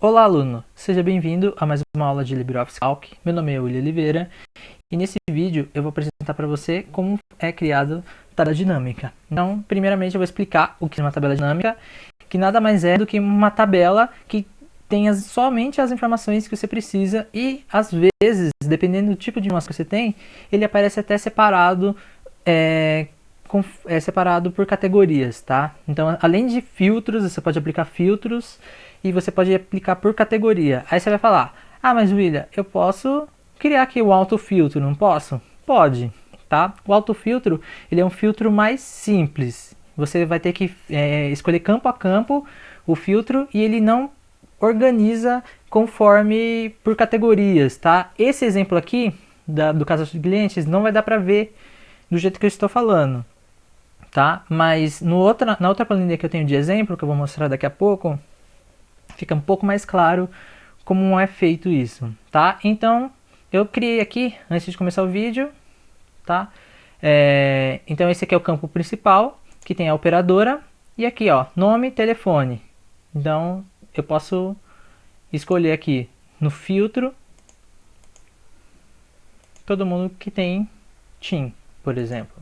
Olá, aluno! Seja bem-vindo a mais uma aula de LibreOffice Calc. Meu nome é William Oliveira e nesse vídeo eu vou apresentar para você como é criado tabela dinâmica. Então, primeiramente eu vou explicar o que é uma tabela dinâmica, que nada mais é do que uma tabela que tenha somente as informações que você precisa e, às vezes, dependendo do tipo de informação que você tem, ele aparece até separado, separado por categorias, tá? Então, além de filtros, você pode aplicar filtros e você pode aplicar por categoria. Aí você vai falar, ah, mas William, eu posso criar aqui o autofiltro, não posso? Pode, tá? O autofiltro, ele é um filtro mais simples. Você vai ter que escolher campo a campo o filtro e ele não organiza conforme por categorias, tá? Esse exemplo aqui, do caso dos clientes, não vai dar para ver do jeito que eu estou falando, tá? Mas na outra planilha que eu tenho de exemplo, que eu vou mostrar daqui a pouco, fica um pouco mais claro como é feito isso, tá? Então, eu criei aqui, antes de começar o vídeo, tá? Então, esse aqui é o campo principal, que tem a operadora, e aqui, ó, nome, telefone. Então, eu posso escolher aqui no filtro todo mundo que tem TIM, por exemplo.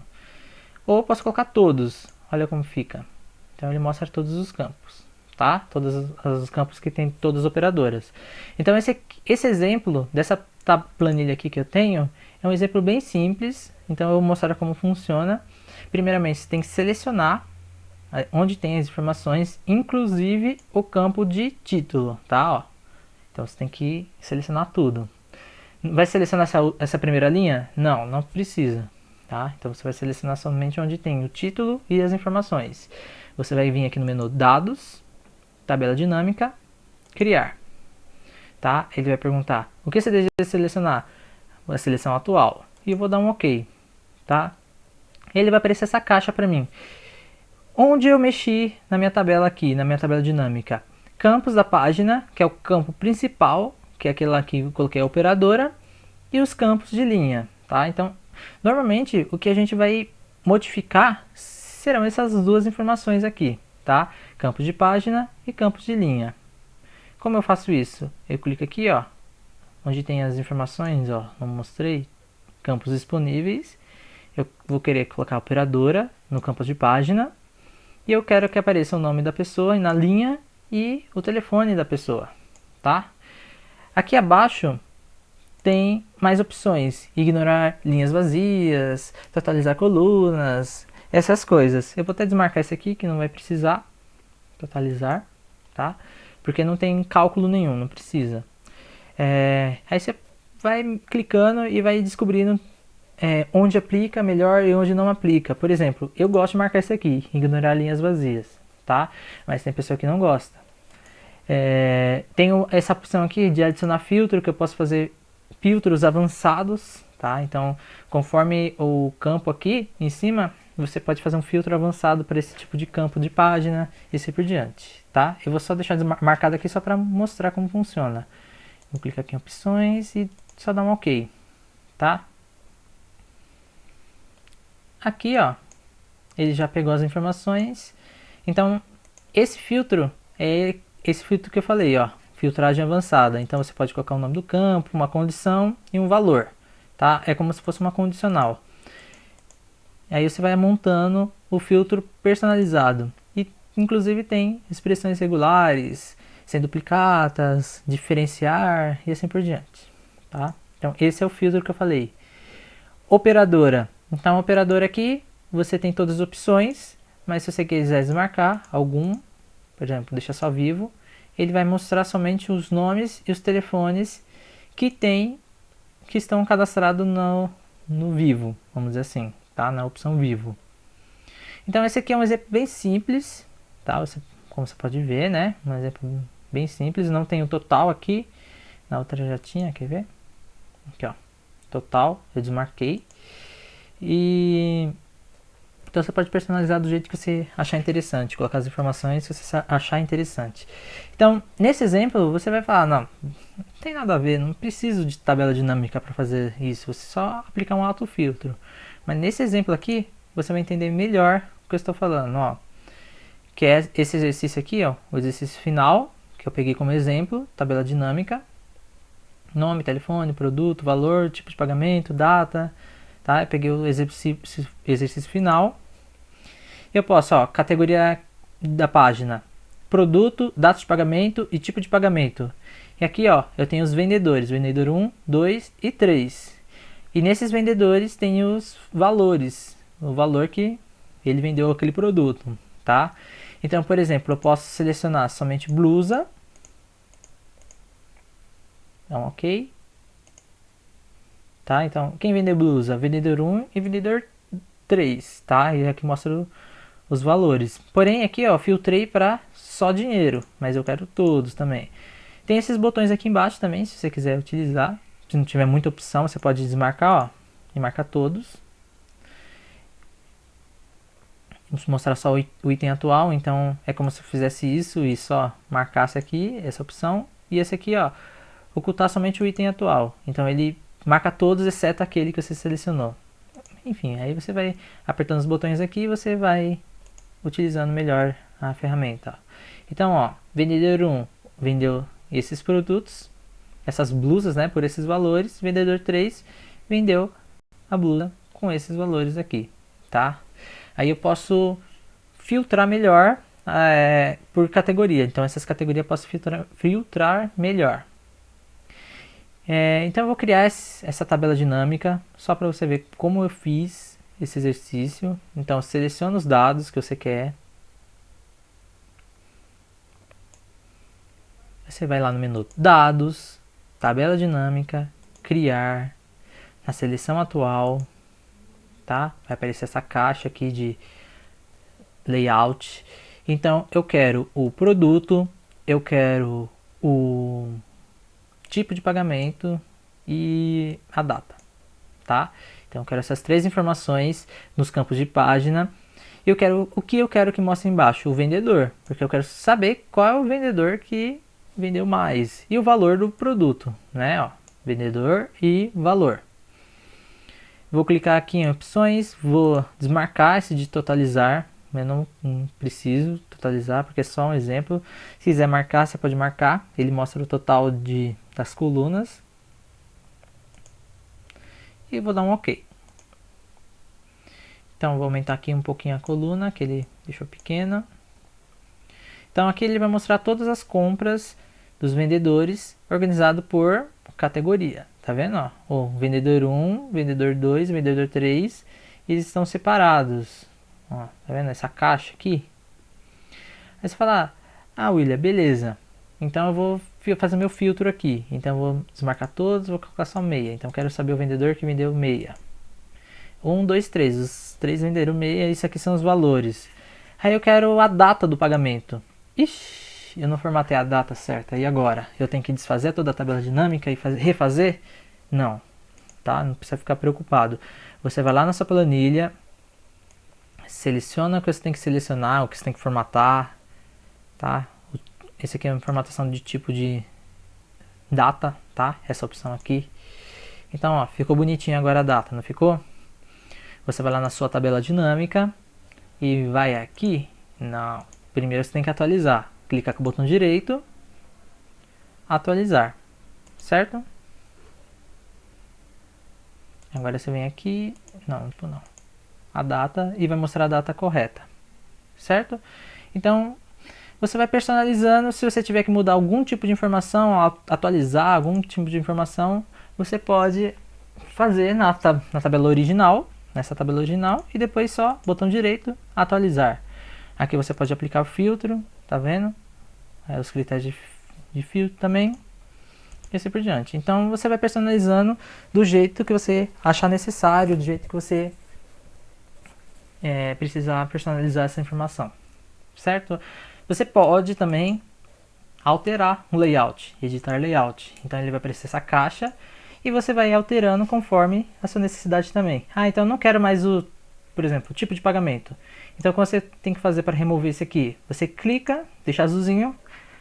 Ou posso colocar todos, olha como fica. Então, ele mostra todos os campos, tá? Todos os campos que tem todas as operadoras. Então, esse exemplo dessa planilha aqui que eu tenho é um exemplo bem simples. Então, eu vou mostrar como funciona. Primeiramente, você tem que selecionar onde tem as informações, inclusive o campo de título, tá? Ó. Então, você tem que selecionar tudo. Vai selecionar essa primeira linha? Não, não precisa, tá? Então, você vai selecionar somente onde tem o título e as informações. Você vai vir aqui no menu Dados, Tabela Dinâmica, Criar. Tá? Ele vai perguntar, o que você deseja selecionar? A seleção atual. E eu vou dar um OK. Tá? Ele vai aparecer essa caixa para mim. Onde eu mexi na minha tabela aqui, na minha tabela dinâmica? Campos da página, que é o campo principal, que é aquele lá que eu coloquei a operadora, e os campos de linha. Tá? Então, normalmente, o que a gente vai modificar serão essas duas informações aqui. Tá? Campos de página e campos de linha. Como eu faço isso? Eu clico aqui, ó, onde tem as informações, ó, não mostrei, campos disponíveis. Eu vou querer colocar a operadora no campo de página e eu quero que apareça o nome da pessoa na linha e o telefone da pessoa, tá? Aqui abaixo tem mais opções, ignorar linhas vazias, totalizar colunas, essas coisas. Eu vou até desmarcar esse aqui que não vai precisar, totalizar, tá? Porque não tem cálculo nenhum, não precisa. Aí você vai clicando e vai descobrindo onde aplica melhor e onde não aplica. Por exemplo, eu gosto de marcar esse aqui, ignorar linhas vazias, tá? Mas tem pessoa que não gosta. Tenho essa opção aqui de adicionar filtro, que eu posso fazer filtros avançados, tá? Então, conforme o campo aqui em cima, você pode fazer um filtro avançado para esse tipo de campo de página e assim por diante, tá? Eu vou só deixar marcado aqui só para mostrar como funciona. Eu clico aqui em opções e só dá um OK, tá? Aqui, ó, ele já pegou as informações. Então, esse filtro é esse filtro que eu falei, ó, filtragem avançada. Então, você pode colocar o nome do campo, uma condição e um valor, tá? É como se fosse uma condicional. Aí você vai montando o filtro personalizado. E inclusive tem expressões regulares, sem duplicatas, diferenciar e assim por diante. Tá? Então esse é o filtro que eu falei. Operadora. Então a operadora aqui você tem todas as opções, mas se você quiser desmarcar algum, por exemplo, deixa só vivo, ele vai mostrar somente os nomes e os telefones que estão cadastrados no vivo, vamos dizer assim. Tá? Na opção vivo. Então esse aqui é um exemplo bem simples, tá? Como você pode ver, né? Um exemplo bem simples, não tem o total aqui. Na outra já tinha, quer ver? Aqui, ó. Total, eu desmarquei. E então você pode personalizar do jeito que você achar interessante, colocar as informações que você achar interessante. Então, nesse exemplo, você vai falar, não tem nada a ver, não preciso de tabela dinâmica para fazer isso, você só aplicar um autofiltro. Mas nesse exemplo aqui, você vai entender melhor o que eu estou falando, ó. Que é esse exercício aqui, ó, o exercício final, que eu peguei como exemplo, tabela dinâmica, nome, telefone, produto, valor, tipo de pagamento, data, tá? Eu peguei o exercício final. Eu posso, ó, categoria da página, produto, data de pagamento e tipo de pagamento. E aqui, ó, eu tenho os vendedores, vendedor 1, 2 e 3. E nesses vendedores tem os valores, o valor que ele vendeu aquele produto, tá? Então, por exemplo, eu posso selecionar somente blusa. Então, ok. Tá? Então, quem vendeu blusa? Vendedor 1 e vendedor 3, tá? E aqui mostra os valores. Porém, aqui, ó, filtrei para só dinheiro, mas eu quero todos também. Tem esses botões aqui embaixo também, se você quiser utilizar. Se não tiver muita opção, você pode desmarcar, ó, e marcar todos. Vamos mostrar só o item atual, então é como se eu fizesse isso e só marcasse aqui essa opção. E esse aqui, ó, ocultar somente o item atual. Então ele marca todos, exceto aquele que você selecionou. Enfim, aí você vai apertando os botões aqui e você vai utilizando melhor a ferramenta. Então, ó, vendedor 1 vendeu esses produtos, essas blusas, né, por esses valores. Vendedor 3 vendeu a blusa com esses valores aqui, tá? Aí eu posso filtrar melhor por categoria. Então essas categorias eu posso filtrar melhor. Então eu vou criar essa tabela dinâmica só para você ver como eu fiz esse exercício. Então seleciona os dados que você quer. Você vai lá no menu Dados, Tabela Dinâmica, Criar, na seleção atual, tá? Vai aparecer essa caixa aqui de layout. Então eu quero o produto, eu quero o tipo de pagamento e a data, tá? Então eu quero essas três informações nos campos de página. Eu quero o que eu quero que mostre embaixo, o vendedor, porque eu quero saber qual é o vendedor que vendeu mais e o valor do produto, né? Ó, vendedor e valor. Vou clicar aqui em opções, vou desmarcar esse de totalizar, mas não preciso totalizar porque é só um exemplo. Se quiser marcar, você pode marcar, ele mostra o total das colunas. E vou dar um OK. Então vou aumentar aqui um pouquinho a coluna, que ele deixou pequena. Então aqui ele vai mostrar todas as compras dos vendedores organizado por categoria. Tá vendo? Ó? O vendedor 1, vendedor 2, vendedor 3, eles estão separados. Ó, tá vendo essa caixa aqui? Aí você fala, ah William, beleza. Então eu vou fazer meu filtro aqui. Então eu vou desmarcar todos, vou colocar só meia. Então eu quero saber o vendedor que vendeu meia. 1, 2, 3. Os 3 venderam meia, isso aqui são os valores. Aí eu quero a data do pagamento. Ixi, eu não formatei a data certa. E agora? Eu tenho que desfazer toda a tabela dinâmica e refazer? Não, tá? Não precisa ficar preocupado. Você vai lá na sua planilha, seleciona o que você tem que selecionar, o que você tem que formatar, tá? Esse aqui é uma formatação de tipo de data, tá? Essa opção aqui. Então, ó, ficou bonitinho agora a data, não ficou? Você vai lá na sua tabela dinâmica e vai aqui. Não, primeiro você tem que atualizar. Clica com o botão direito, atualizar, certo? Agora você vem aqui, não, a data e vai mostrar a data correta, certo? Então você vai personalizando. Se você tiver que mudar algum tipo de informação, atualizar algum tipo de informação, você pode fazer na tabela original, nessa tabela original, e depois só botão direito, atualizar. Aqui você pode aplicar o filtro, tá vendo? Aí os critérios de filtro também, e assim por diante. Então você vai personalizando do jeito que você achar necessário, do jeito que você precisar personalizar essa informação, certo? Você pode também alterar o layout, editar layout. Então ele vai aparecer essa caixa e você vai alterando conforme a sua necessidade também. Ah, então eu não quero mais por exemplo, o tipo de pagamento. Então o que você tem que fazer para remover isso aqui? Você clica, deixa azulzinho,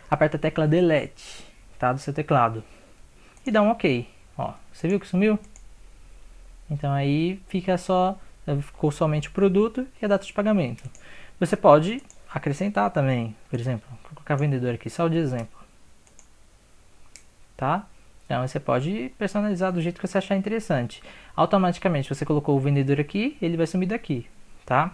aperta a tecla Delete, tá, do seu teclado. E dá um OK. Ó, você viu que sumiu? Então aí ficou somente o produto e a data de pagamento. Você pode acrescentar também, por exemplo, vou colocar vendedor aqui, só de exemplo. tá? Então você pode personalizar do jeito que você achar interessante. Automaticamente você colocou o vendedor aqui, ele vai sumir daqui, tá?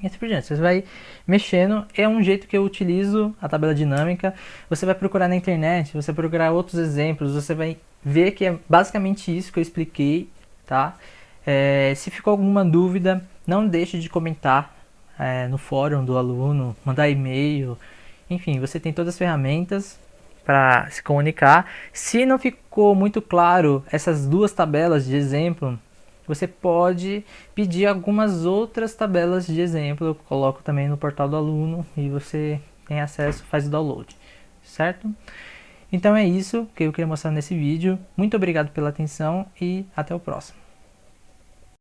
E assim por diante. Você vai mexendo, é um jeito que eu utilizo a tabela dinâmica. Você vai procurar na internet, você vai procurar outros exemplos, você vai ver que é basicamente isso que eu expliquei, tá? Se ficou alguma dúvida, não deixe de comentar no fórum do aluno, mandar e-mail, enfim, você tem todas as ferramentas para se comunicar. Se não ficou muito claro essas duas tabelas de exemplo, você pode pedir algumas outras tabelas de exemplo. Eu coloco também no portal do aluno e você tem acesso, faz o download, certo? Então é isso que eu queria mostrar nesse vídeo. Muito obrigado pela atenção e até o próximo.